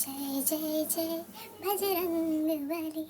जय जय जय बजरंग बली।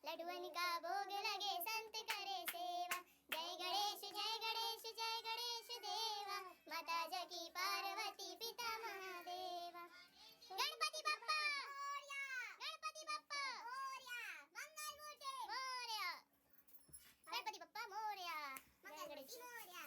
लडुअन का भोग लगे संत करे सेवा। जय गणेश देवा, माता जगी पार्वती पिता महादेवा। गणपति बप्पा मोरया, गणपति बप्पा मोरया, मंगल मूर्ति मोरया, गणपति बप्पा मोरया, मंगल गणेश मोरया।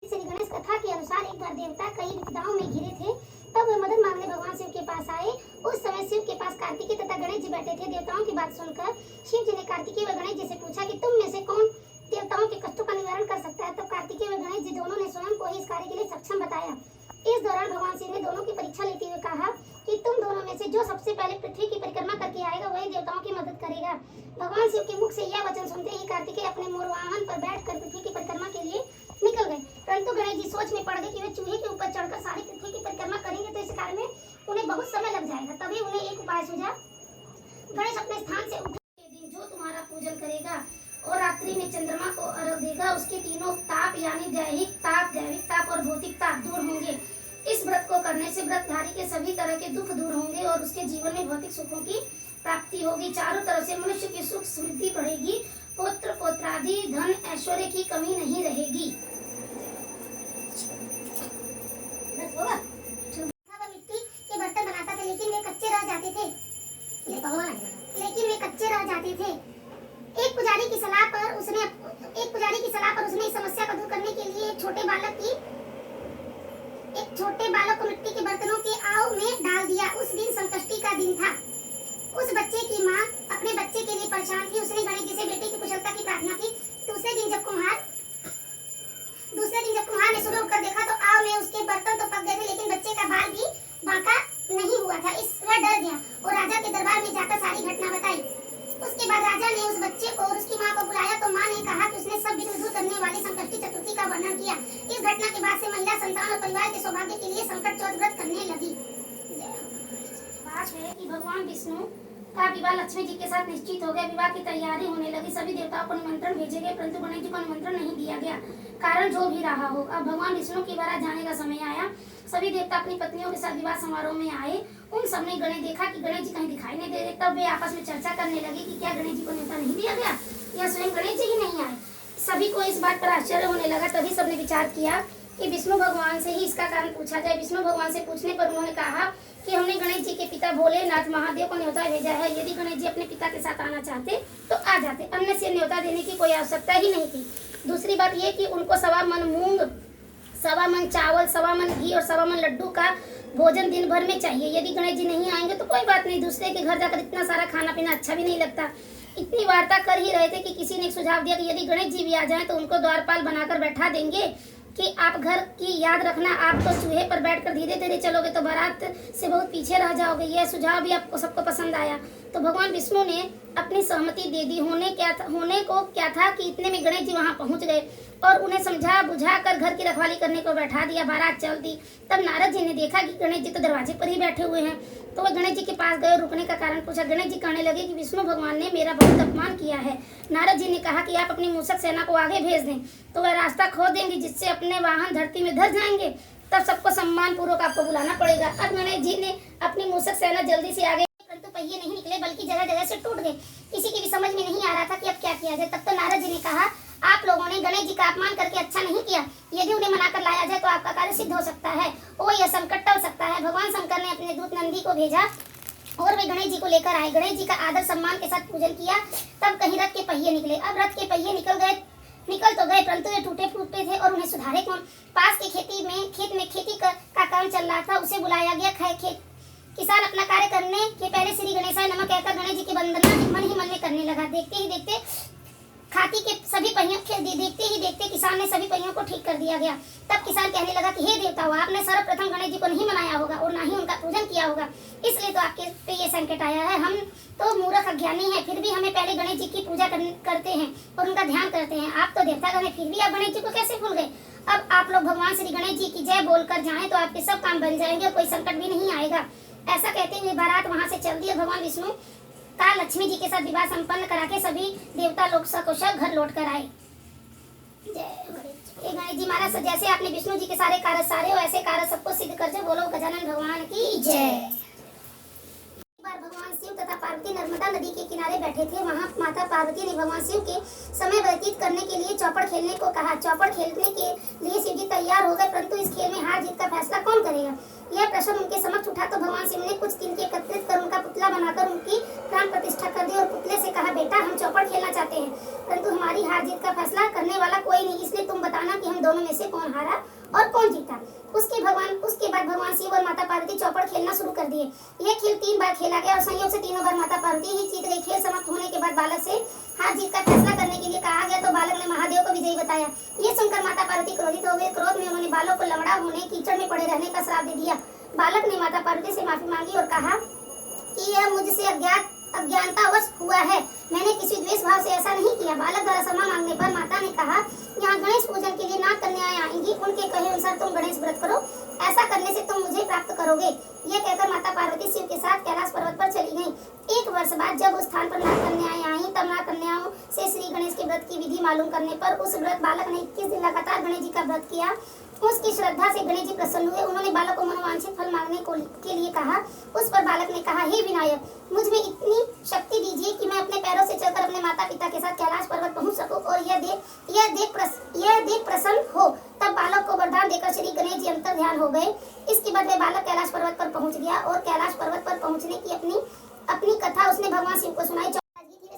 श्री गणेश कथा के अनुसार एक बार देवता कई विपदाओं में घिरे थे। तब वे मदद मांगने भगवान शिव के पास आए। उस समय शिव के पास कार्तिकेय तथा गणेश जी बैठे थे। देवताओं की बात सुनकर शिव जी ने कार्तिकेय व गणेश जी से पूछा कि तुम में से कौन देवताओं के कष्टों का निवारण कर सकता है। तब कार्तिकेय व गणेश जी दोनों ने स्वयं को ही इस कार्य के लिए सक्षम बताया। इस दौरान भगवान शिव ने दोनों की परीक्षा लेते हुए कहा कि तुम दोनों में से जो सबसे पहले पृथ्वी की परिक्रमा करके आएगा वही देवताओं की मदद करेगा। भगवान शिव के मुख से यह वचन सुनते ही कार्तिकेय अपने मोर वाहन पर बैठकर पृथ्वी की परिक्रमा के लिए निकल गए। परंतु गणेश जी सोच में पड़ गए कि वे चूहे के ऊपर चढ़कर सारी पृथ्वी की परिक्रमा करेंगे तो इस कार्य में उन्हें बहुत समय लग जाएगा। तभी उन्हें एक उपाय सूझा। गणेश अपने स्थान से उठे के दिन जो तुम्हारा पूजन करेगा और रात्रि में चंद्रमा को अर्घ देगा उसके तीनों ताप यानी दैहिक ताप और भौतिक ताप दूर होंगे। इस व्रत को करने से व्रतधारी के सभी तरह के दुख दूर होंगे और उसके जीवन में भौतिक सुखों की प्राप्ति होगी। चारों तरफ से मनुष्य की सुख समृद्धि बढ़ेगी। पुत्र पौत्रादि धन ऐश्वर्य की कमी नहीं रहेगी। मिट्टी के बर्तन बनाता था लेकिन वे कच्चे रह जाते थे। एक पुजारी की सलाह पर उसने इस समस्या को दूर करने के लिए एक छोटे बालक को मिट्टी के बर्तनों के आव में डाल दिया। उस दिन संकष्टी का दिन था। उस बच्चे की माँ अपने बच्चे के लिए परेशान थी। उसने गणेश जी से बेटे की कुशलता की प्रार्थना की। दूसरे दिन जब कुम्हार ने सुबह उठकर देखा तो आव में उसके बर्तन तो पक गए थे लेकिन बच्चे का बाल भी बांका नहीं हुआ था। वह डर गया और राजा के दरबार में जाकर सारी घटना बताई। उसके बाद राजा ने उस बच्चे को और उसकी माँ को बुलाया तो माँ ने कहा कि उसने सब विघ्न दूर करने वाली संकष्टी चतुर्थी का वर्णन किया। इस घटना के बाद से महिला संतान और परिवार के सौभाग्य के लिए संकट चौथ व्रत करने लगी। है कि भगवान विष्णु का विवाह लक्ष्मी जी के साथ निश्चित हो गया। विवाह की तैयारी होने लगी। सभी देवताओं को निमंत्रण भेजे गए परंतु गणेश जी को निमंत्रण नहीं दिया गया। कारण जो भी रहा हो। अब भगवान विष्णु की बारात जाने का समय आया। सभी देवता अपनी पत्नियों के साथ विवाह समारोह में आए। उन सबने गणेश देखा कि गणेश जी कहीं दिखाई नहीं दे रहे। तब वे आपस में चर्चा करने लगे कि क्या गणेश जी को न्योता नहीं दिया गया या स्वयं गणेश जी ही नहीं आए। सभी को इस बात पर आश्चर्य होने लगा। तभी सबने विचार किया कि विष्णु भगवान से ही इसका कारण पूछा जाए। विष्णु भगवान से पूछने पर उन्होंने कहा कि हमने गणेश जी के पिता भोलेनाथ महादेव को न्योता भेजा है। यदि गणेश जी अपने पिता के साथ आना चाहते तो आ जाते, अन्य से न्योता देने की कोई आवश्यकता ही नहीं थी। दूसरी बात यह कि उनको 1.25 मन मूंग, 1.25 मन चावल, 1.25 मन घी और 1.25 मन लड्डू का भोजन दिन भर में चाहिए। यदि गणेश जी नहीं आएंगे तो कोई बात नहीं, दूसरे के घर जाकर इतना सारा खाना पीना अच्छा भी नहीं लगता। इतनी वार्ता कर ही रहे थे कि किसी ने एक सुझाव दिया कि यदि गणेश जी भी आ जाएं तो उनको द्वारपाल बनाकर बैठा देंगे कि आप घर की याद रखना, आप तो चूहे पर बैठकर धीरे धीरे चलोगे तो बारात से बहुत पीछे रह जाओगे। यह सुझाव भी आपको सबको पसंद आया। तो भगवान विष्णु ने अपनी सहमति दे दी। होने को क्या था कि इतने में गणेश जी वहां पहुंच गए और उन्हें समझा बुझा कर घर की रखवाली करने को बैठा दिया। बारात चल दी। तब नारद जी ने देखा कि गणेश जी तो दरवाजे पर ही बैठे हुए हैं। तो वह गणेश जी के पास गए और रुकने का कारण पूछा। गणेश जी कहने लगे कि विष्णु भगवान ने मेरा बहुत अपमान किया है। नारद जी ने कहा कि आप अपनी मूषक सेना को आगे भेज दें तो वह रास्ता खो देंगे, जिससे अपने वाहन धरती में धस जाएंगे। तब सबको सम्मान पूर्वक आपको बुलाना पड़ेगा। अब गणेश जी ने अपनी मूषक सेना जल्दी से आगे, परंतु पहिए नहीं निकले बल्कि जगह जगह से टूट गए। किसी की भी समझ में नहीं आ रहा था कि अब क्या किया जाए। तब तो नारद जी ने कहा, आप लोगों ने गणेश जी का अपमान करके अच्छा नहीं किया। यदि उन्हें मनाकर लाया जाए तो आपका कार्य सिद्ध हो सकता है और यह संकट टल सकता है। भगवान शंकर ने अपने दूत नंदी को भेजा और वे गणेश जी को लेकर आए। गणेश जी का आदर सम्मान के साथ पूजन किया। तब कहीं रथ के पहिए निकले। अब रथ के पहिए निकल तो गए, परंतु वे टूटे फूटे थे और उन्हें सुधारे कौन। पास के खेत में खेती का काम चल रहा था। उसे बुलाया गया। किसान अपना कार्य करने के पहले श्री गणेशाय नमः कहकर गणेश जी की वंदना मन ही मन में करने लगा। देखते ही देखते किसान ने सभी पहियों को ठीक कर दिया गया। तब किसान कहने लगा कि हे देवताओं, आपने सर्वप्रथम गणेश जी को नहीं मनाया होगा और ना ही उनका पूजन किया होगा, इसलिए तो आपके पे ये संकट आया है। हम तो मूर्ख अज्ञानी हैं, फिर भी हमें पहले गणेश जी की पूजा करते हैं और उनका ध्यान करते हैं। आप तो देवतागण हैं, फिर भी आप गणेश जी को कैसे भूल गए। अब आप लोग भगवान श्री गणेश जी की जय बोलकर जाएं तो आपके सब काम बन जाएंगे और कोई संकट भी नहीं आएगा। ऐसा कहते हुए बारात वहां से चल दी और भगवान विष्णु का लक्ष्मी जी के साथ विवाह संपन्न करा के सभी देवता लोग सकुशल घर लौट कर आए। जय गणेश जी महाराज, जैसे आपने विष्णु जी के सारे कार्य सारे हो ऐसे कार्य सबको सिद्ध कर जो। बोलो गजानन भगवान की जय। बार भगवान शिव तथा पार्वती नर्मदा नदी के किनारे बैठे थे। वहां माता पार्वती ने भगवान शिव के समय व्यतीत करने के लिए चौपड़ खेलने को कहा। चौपड़ खेलने के लिए शिव जी तैयार हो गए, परंतु इस खेल में हार जीत का फैसला कौन करेगा, यह प्रश्न उनके समक्ष उठा। तो भगवान शिव ने कुछ तिनके एकत्रित कर उनका पुतला बनाकर उनकी प्राण प्रतिष्ठा कर दी और पुतले से कहा, बेटा हम चौपड़ खेलना चाहते हैं, परंतु हमारी हार जीत का फैसला करने वाला कोई नहीं, इसलिए तुम बताना कि हम दोनों में से कौन हारा और कौन जीता। उसके बाद भगवान शिव और माता पार्वती चौपड़ खेलना शुरू कर दिए। यह खेल 3 बार खेला गया और संयोग से तीनों बार माता पार्वती ही जीत गई। खेल समाप्त होने के बाद बालक से हार जीत का फैसला करने के लिए कहा गया तो बालक ने महादेव को विजयी बताया। ये सुनकर माता पार्वती क्रोधित हो गए। क्रोध में उन्होंने बालक को लंगड़ा होने, कीचड़ में पड़े रहने का श्राप दे दिया। बालक ने माता पार्वती से माफी मांगी और कहा कि यह मुझसे अज्ञानतावश हुआ है, मैंने किसी द्वेष भाव से ऐसा नहीं किया। बालक द्वारा क्षमा मांगने पर माता ने कहा, यहाँ गणेश पूजन के लिए नाग कन्याएं आएंगी, उनके कहे अनुसार तुम गणेश व्रत करो, ऐसा करने से तुम मुझे प्राप्त करोगे। यह कहकर माता पार्वती शिव के साथ कैलाश पर्वत पर चली गईं। 1 वर्ष बाद जब उस स्थान पर नाग कन्याएं आई, तब नाग कन्याओं से श्री गणेश के व्रत की विधि मालूम करने पर उस व्रत बालक ने 21 दिन लगातार गणेश जी का व्रत किया। उसकी श्रद्धा से गणेश जी प्रसन्न हुए। उन्होंने बालक को मनोवांछित फल मांगने के लिए कहा। उस पर बालक ने कहा, हे विनायक, मुझ में इतनी शक्ति दीजिए कि मैं अपने पैरों से चलकर अपने माता पिता के साथ कैलाश पर्वत पहुंच सकूं और यह देख प्रसन्न हो। तब बालक को वरदान देकर श्री गणेश जी अंतर ध्यान हो गए। इसके बाद वह बालक कैलाश पर्वत पर पहुंच गया और कैलाश पर्वत पर पहुंचने की अपनी कथा उसने भगवान शिव को सुनाई।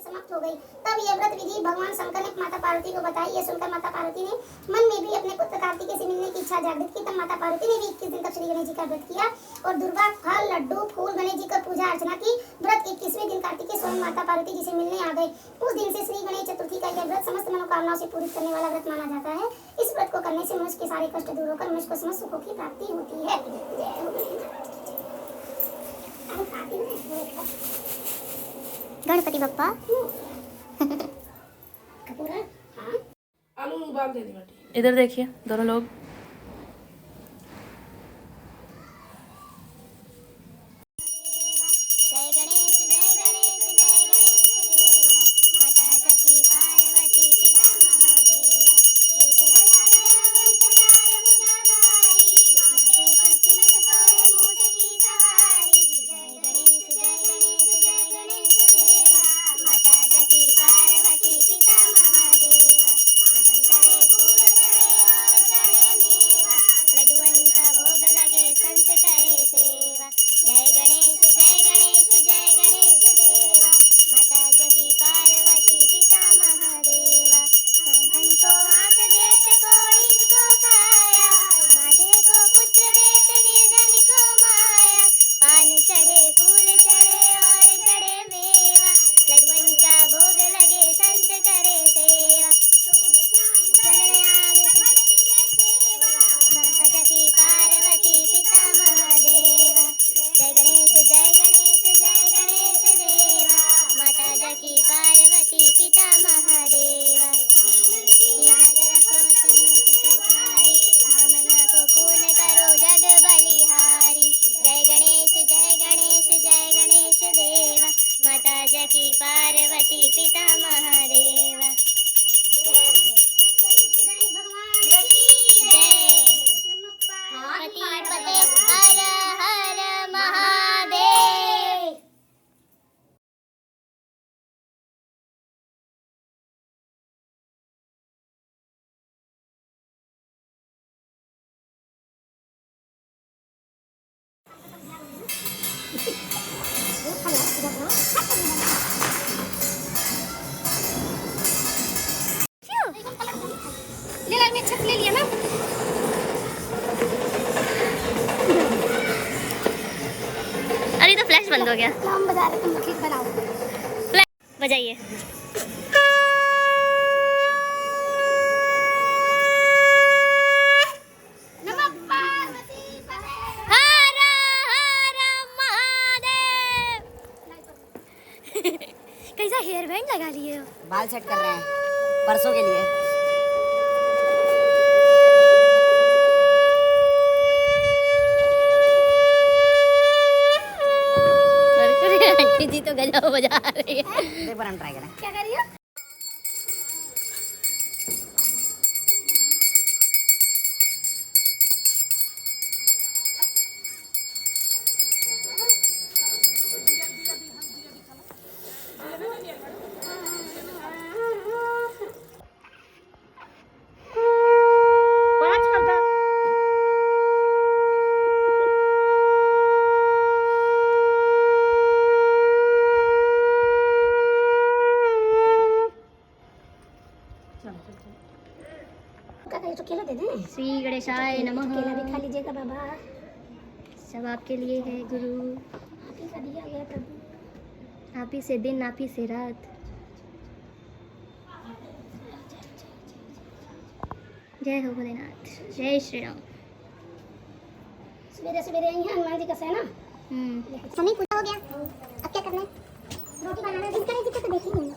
समाप्त हो गई। तब यह व्रत विधि भगवान शंकर ने माता पार्वती को बताई। यह सुनकर माता पार्वती ने मन में भी अपने पुत्र कार्तिकेय से मिलने की इच्छा जागृत की। तब माता पार्वती ने भी 21 दिन तक श्री गणेश जी का व्रत किया और दुर्वा फल लड्डू फूल गणेश जी का पूजा अर्चना की। व्रत 21वें दिन कार्तिकेय स्वयं माता पार्वती जी से मिलने आ गए। उस दिन से श्री गणेश चतुर्थी का यह व्रत समस्त मनोकामनाओं से पूरी करने वाला व्रत माना जाता है। इस व्रत को करने से मनुष्य के सारे कष्ट दूर होकर मनुष्य को समस्त सुखों की प्राप्ति होती है। गणपति बप्पा आलू उबाल दे दी बेटी। इधर देखिए दोनों लोग। जय गणेश जय गणेश जय गणेश देवा, माता सखी पार्वती पिता महादेवा, एक दयाल पिता महादेव याद रखो तनु सकलधारी कामना को पूर्ण करो जग बलिहारी जय गणेश देवा माता जकी पार्वती पिता महादेव गणेश भगवान की जय नमः पार्वती पते हर हर महादेव। ले लाल में छत ले लिया ना। अरे तो फ्लैश बंद हो गया। हम बजा रहे तुम ठीक बनाओ। फ्लैश बजाइए। नमः पार्वती पते हर हर महादेव। कैसा हेयर बैंड लगा लिए हो? बाल सेट कर रहे हैं परसों के लिए। आंटी जी तो गजब बजा रही है। एक बार हम ट्राई करें। क्या कर रही हो? तो केला दे दें। श्री गणेशाय नमः। केला भी खा लीजिएगा बाबा। सब आपके लिए है गुरु। आप ही का दिया गया प्रभु। आप ही से दिन आप ही से रात। जय हो भोलेनाथ। जय श्री राम। सवेरे सवेरे आई हैं हनुमान जी का सहना। हम्म। मम्मी पूजा हो गया, अब क्या करना है? रोटी बनाना है। इनका नहीं दिक्कत तो देख ही नहीं।